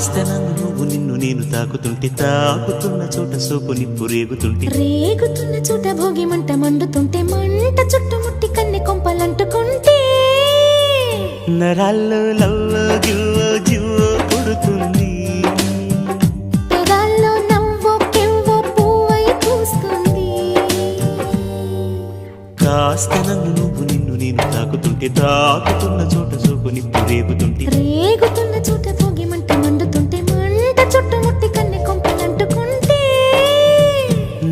కాస్త నన్ను నువ్వు నిన్ను నేను తాకుతుంటే తాకుతున్న చోట సోపు నిప్పు రేగుతుంటే రేగుతున్న చోట భోగి మంట మండుతుంటే మంట చుట్టుముట్టి కన్నె కొంపలంటుకుంటే నరాల్లో లవ్వో గివ్వో జివ్వో పుడుతుంది పెదాల్లో నవ్వో కెవ్వో పువ్వై పూస్తుంది కాస్త నన్ను నువ్వు నిన్ను నేను తాకుతుంటే తాకుతున్న చోట సోపు నిప్పు రేగుతుంటే రేగుతున్న చోట భోగి మంట మండుతుంటే మంట చుట్టుముట్టి కన్నె కొంపలంటుకుంటే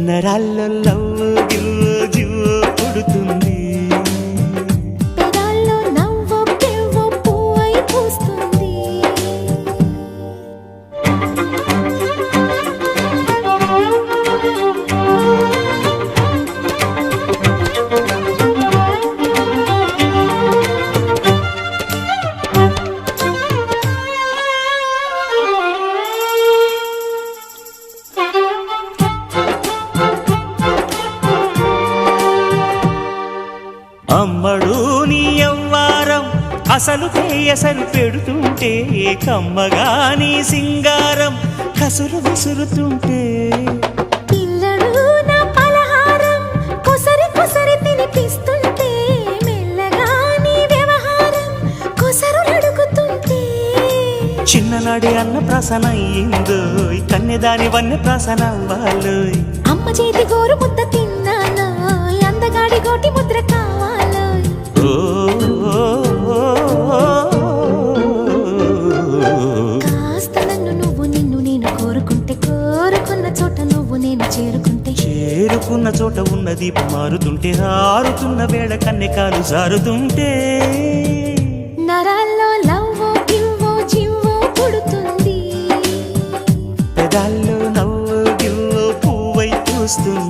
నరాల్లో లవ్వో గివ్వో జివ్వో పుడుతుంది పెదాల్లో నవ్వో కెవ్వో పువ్వై పూస్తుంది అమ్మడు నీ యవ్వారం అసలు పేయసరు పెడుతుంటే కమ్మగా నీ సింగారం కసురు విసురుతుంటే పిల్లడు నా పలహారం కొసరి కొసరి తినిపిస్తుంటే మెల్లగా నీ వ్యవహారం కొసరు అడుగుతుంటే చిన్ననాడి అన్న ప్రసన అయ్యిందో కన్నెదాని వన్నె ప్రసన అవ్వాలోయ్ అమ్మ చేతి గోరు ముద్ద తిన్నాను అందగాడి గోటి ముద్ర కావాలో ఓ కాస్త నన్ను నువ్వు నిన్ను నేను కోరుకుంటే కోరుకున్న చోట నువ్వు నేను చేరుకుంటే చేరుకున్న చోట ఉన్న దీపం మారుతుంటే ఆరుతున్న వేళ కన్నెకాలు జారుతుంటే నరాల్లో లవ్వో గివ్వో జివ్వో పుడుతుంది పెదాల్లో నవ్వు గివ్వు పువ్వై పూస్తుంది